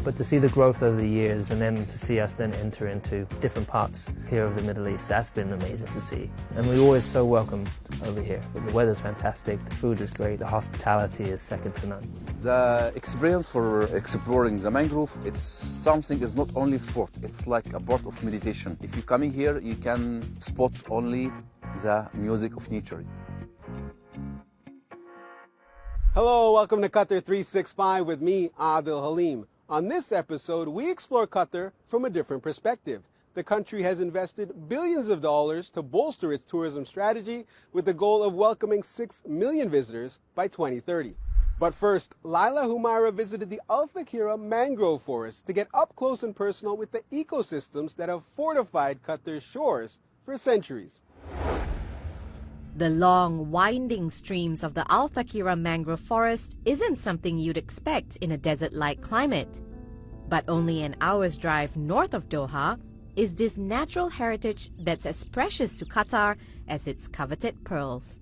But to see the growth over the years and then to see us then enter into different parts here of the Middle East, that's been amazing to see. And we're always so welcomed over here. The weather's fantastic, the food is great, the hospitality is second to none. The experience for exploring the mangrove, it's something is not only sport, it's like a part of meditation. If you're coming here, you can spot only the music of nature. Hello, welcome to Qatar 365 with me, Adil Halim. On this episode, we explore Qatar from a different perspective. The country has invested billions of dollars to bolster its tourism strategy with the goal of welcoming 6 million visitors by 2030. But first, Laila Humaira visited the Al Thakira mangrove forest to get up close and personal with the ecosystems that have fortified Qatar's shores for centuries. The long, winding streams of the Al Thakira mangrove forest isn't something you'd expect in a desert-like climate. But only an hour's drive north of Doha is this natural heritage that's as precious to Qatar as its coveted pearls.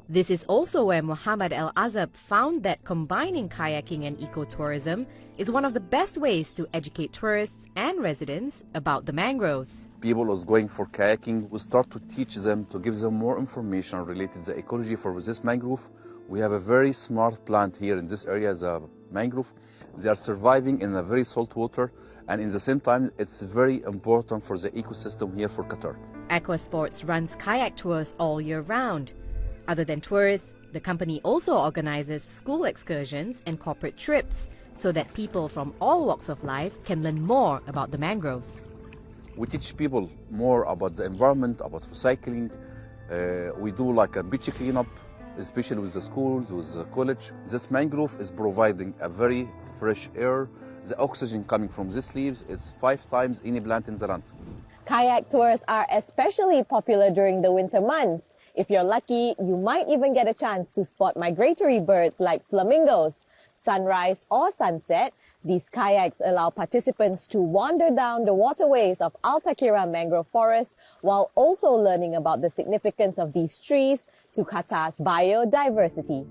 This is also where Mohammed El Azab found that combining kayaking and ecotourism is one of the best ways to educate tourists and residents about the mangroves. People who's going for kayaking, we start to teach them, to give them more information related to the ecology for this mangrove. We have a very smart plant here in this area, the mangrove. They are surviving in a very salt water, and in the same time, it's very important for the ecosystem here for Qatar. Aquasports runs kayak tours all year round. Other than tourists, the company also organizes school excursions and corporate trips so that people from all walks of life can learn more about the mangroves. We teach people more about the environment, about recycling. We do like a beach cleanup, especially with the schools, with the college. This mangrove is providing a very fresh air. The oxygen coming from these leaves is 5 times any plant in the land. Kayak tours are especially popular during the winter months. If you're lucky, you might even get a chance to spot migratory birds like flamingos. Sunrise or sunset, these kayaks allow participants to wander down the waterways of Al Thakira mangrove forest while also learning about the significance of these trees to Qatar's biodiversity.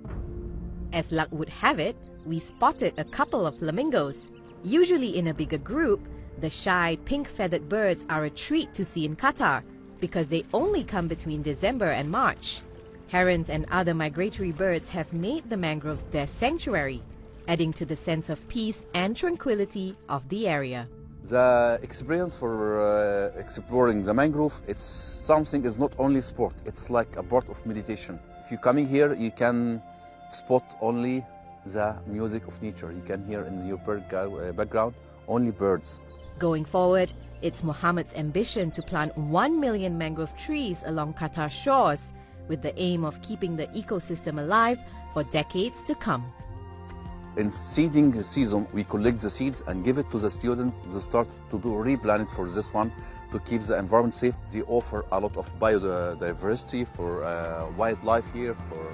As luck would have it, we spotted a couple of flamingos. Usually in a bigger group, the shy pink-feathered birds are a treat to see in Qatar because they only come between December and March. Herons and other migratory birds have made the mangroves their sanctuary, adding to the sense of peace and tranquility of the area. The experience for exploring the mangrove, it's something is not only sport, it's like a part of meditation. If you're coming here, you can spot only the music of nature. You can hear in your background only birds. Going forward, it's Mohammed's ambition to plant 1 million mangrove trees along Qatar's shores with the aim of keeping the ecosystem alive for decades to come. In seeding season, we collect the seeds and give it to the students. They start to do replanting for this one to keep the environment safe. They offer a lot of biodiversity for wildlife here, for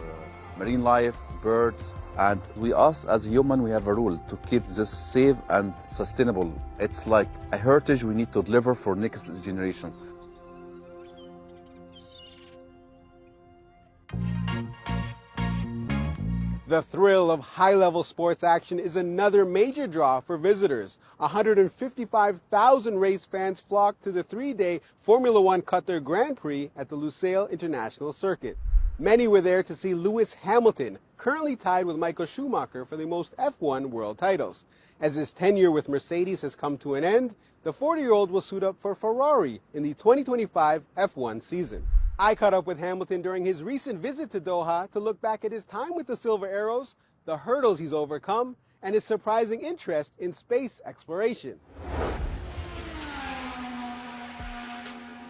marine life, birds. And we us as human, we have a rule to keep this safe and sustainable. It's like a heritage we need to deliver for next generation. The thrill of high-level sports action is another major draw for visitors. 155,000 race fans flocked to the 3-day Formula One Qatar Grand Prix at the Lusail International Circuit. Many were there to see Lewis Hamilton, currently tied with Michael Schumacher for the most F1 world titles. As his tenure with Mercedes has come to an end, the 40-year-old will suit up for Ferrari in the 2025 F1 season. I caught up with Hamilton during his recent visit to Doha to look back at his time with the Silver Arrows, the hurdles he's overcome, and his surprising interest in space exploration.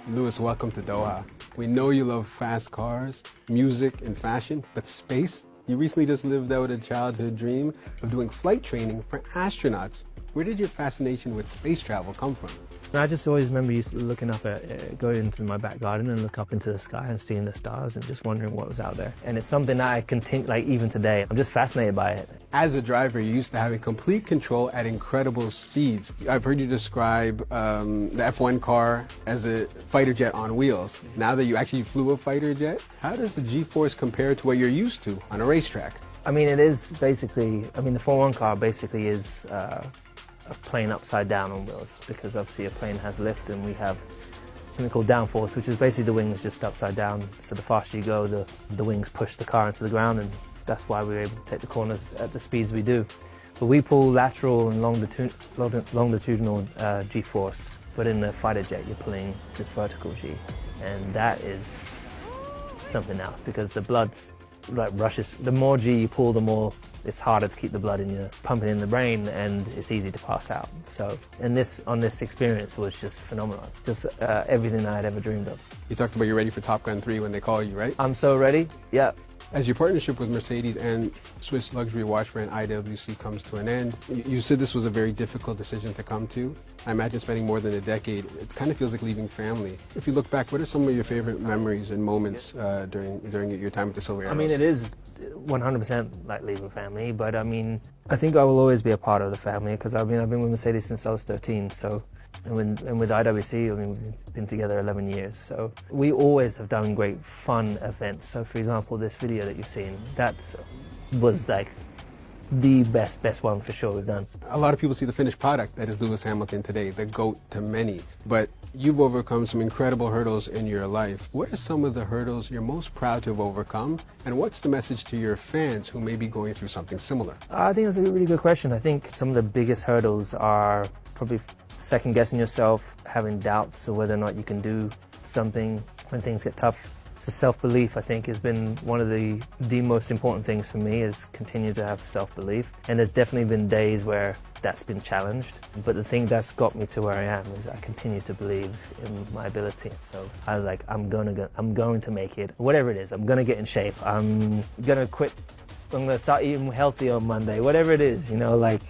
Lewis, welcome to Doha. We know you love fast cars, music, and fashion, but space? You recently just lived out a childhood dream of doing flight training for astronauts. Where did your fascination with space travel come from? I just always remember looking up at, going into my back garden and look up into the sky and seeing the stars and just wondering what was out there. And it's something that I continue, like even today, I'm just fascinated by it. As a driver, you're used to having complete control at incredible speeds. I've heard you describe the F1 car as a fighter jet on wheels. Now that you actually flew a fighter jet, how does the G-force compare to what you're used to on a racetrack? I mean, it is basically, the Formula One car basically is a plane upside down on wheels, because obviously a plane has lift and we have something called downforce, which is basically the wings just upside down. So the faster you go, the wings push the car into the ground, and that's why we're able to take the corners at the speeds we do. But we pull lateral and longitudinal G-force, but in the fighter jet you're pulling just vertical G, and that is something else because the blood like rushes. The more G you pull, the more it's harder to keep the blood pumping in the brain, and it's easy to pass out. So, and on this experience was just phenomenal. Just everything I had ever dreamed of. You talked about you're ready for Top Gun 3 when they call you, right? I'm so ready. Yeah. As your partnership with Mercedes and Swiss luxury watch brand IWC comes to an end, you said this was a very difficult decision to come to. I imagine spending more than a decade, it kind of feels like leaving family. If you look back, what are some of your favorite memories and moments during your time with the Silver Arrows? I mean, it is 100% like leaving family, but I mean, I think I will always be a part of the family because I've been with Mercedes since I was 13, so. And with IWC, I mean, we've been together 11 years, so we always have done great fun events. So for example, this video that you've seen, that was like the best one for sure we've done. A lot of people see the finished product that is Lewis Hamilton today, the GOAT to many, but you've overcome some incredible hurdles in your life. What are some of the hurdles you're most proud to have overcome, and what's the message to your fans who may be going through something similar? I think that's a really good question. I think some of the biggest hurdles are probably second guessing yourself, having doubts of whether or not you can do something when things get tough. So self-belief, I think, has been one of the most important things for me, is continue to have self-belief. And there's definitely been days where that's been challenged. But the thing that's got me to where I am is I continue to believe in my ability. So I was like, I'm going to make it. Whatever it is, I'm going to get in shape. I'm going to quit. I'm going to start eating healthy on Monday, whatever it is, you know, like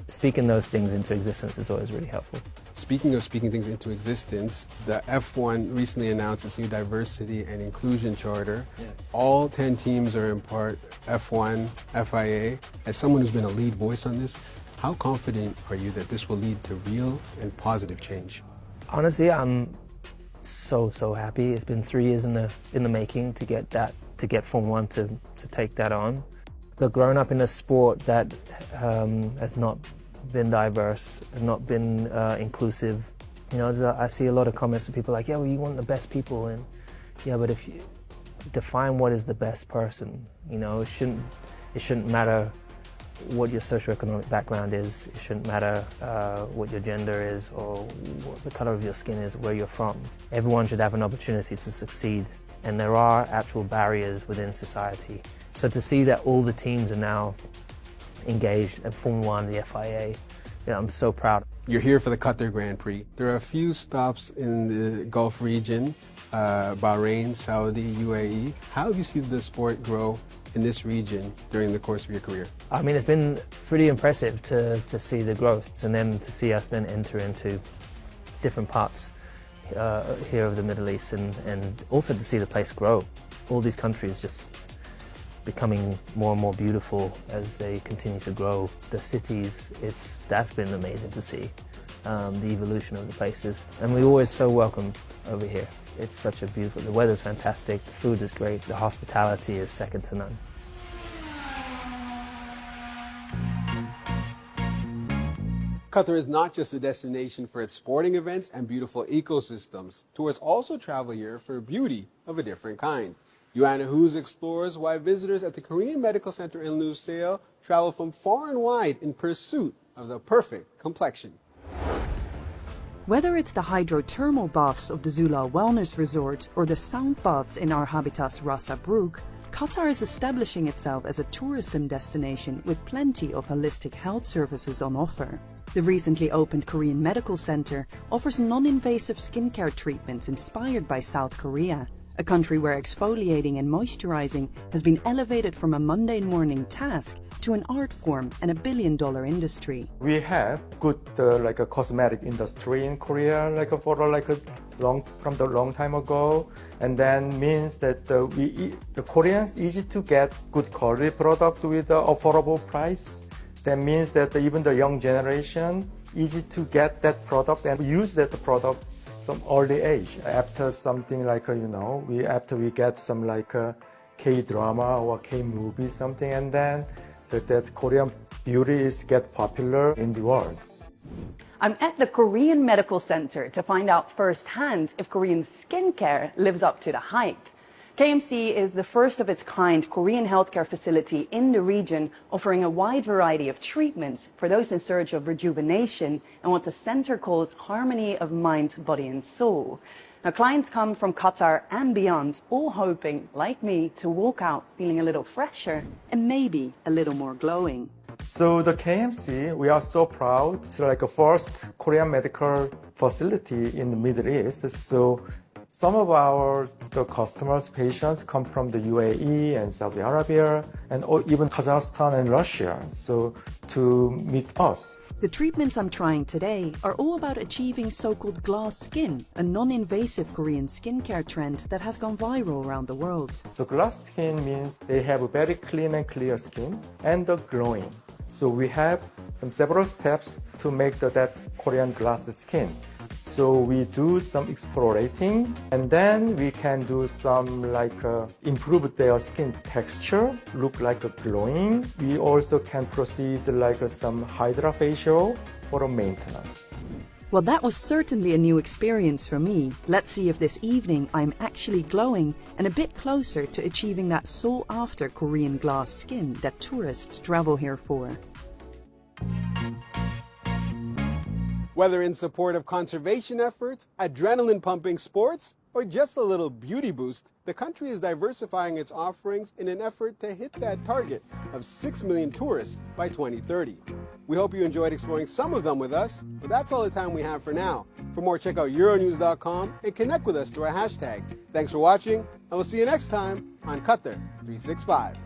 speaking those things into existence is always really helpful. Speaking of speaking things into existence, the F1 recently announced its new diversity and inclusion charter. Yeah. All 10 teams are in part F1, FIA. As someone who's been a lead voice on this, how confident are you that this will lead to real and positive change? Honestly, I'm so happy. It's been 3 years in the making to get Formula 1 to take that on. But growing up in a sport that has not been diverse, has not been inclusive, you know, I see a lot of comments from people like, yeah, well, you want the best people, and yeah, but if you define what is the best person, you know, it shouldn't matter what your socioeconomic background is. It shouldn't matter what your gender is or what the color of your skin is, where you're from. Everyone should have an opportunity to succeed, and there are actual barriers within society. So to see that all the teams are now engaged in Formula 1, the FIA, yeah, I'm so proud. You're here for the Qatar Grand Prix. There are a few stops in the Gulf region, Bahrain, Saudi, UAE. How have you seen the sport grow in this region during the course of your career? I mean, it's been pretty impressive to see the growth, and then to see us then enter into different parts here of the Middle East, and also to see the place grow. All these countries just becoming more and more beautiful as they continue to grow. The cities, that's been amazing to see, the evolution of the places. And we're always so welcome over here. It's such a beautiful, the weather's fantastic, the food is great, the hospitality is second to none. Qatar is not just a destination for its sporting events and beautiful ecosystems. Tourists also travel here for beauty of a different kind. Joanna Hughes explores why visitors at the Korean Medical Center in Lusail travel from far and wide in pursuit of the perfect complexion. Whether it's the hydrothermal baths of the Zula Wellness Resort or the sound baths in our habitats Rasa Brook, Qatar is establishing itself as a tourism destination with plenty of holistic health services on offer. The recently opened Korean Medical Center offers non-invasive skincare treatments inspired by South Korea, a country where exfoliating and moisturizing has been elevated from a mundane morning task to an art form and a billion-dollar industry. We have good like a cosmetic industry in Korea, from the long time ago, and then means that the Koreans easy to get good quality product with affordable price. That means that even the young generation easy to get that product and use that product from early age. After something like after we get some like K-drama or K-movie something, and then that Korean beauty is get popular in the world. I'm at the Korean Medical Center to find out firsthand if Korean skincare lives up to the hype. KMC is the first of its kind Korean healthcare facility in the region, offering a wide variety of treatments for those in search of rejuvenation and what the center calls harmony of mind, body and soul. Now, clients come from Qatar and beyond, all hoping, like me, to walk out feeling a little fresher. And maybe a little more glowing. So the KMC, we are so proud. It's like a first Korean medical facility in the Middle East. So some of the customers, patients come from the UAE and Saudi Arabia and even Kazakhstan and Russia. So to meet us. The treatments I'm trying today are all about achieving so-called glass skin, a non-invasive Korean skincare trend that has gone viral around the world. So glass skin means they have a very clean and clear skin and glowing. So we have several steps to make that Korean glass skin. So we do some explorating and then we can do some improve their skin texture, look like glowing. We also can proceed some hydrofacial for maintenance. Well, that was certainly a new experience for me. Let's see if this evening I'm actually glowing and a bit closer to achieving that sought-after Korean glass skin that tourists travel here for. Whether in support of conservation efforts, adrenaline-pumping sports, or just a little beauty boost, the country is diversifying its offerings in an effort to hit that target of 6 million tourists by 2030. We hope you enjoyed exploring some of them with us, but that's all the time we have for now. For more, check out Euronews.com and connect with us through our hashtag. Thanks for watching, and we'll see you next time on Qatar 365.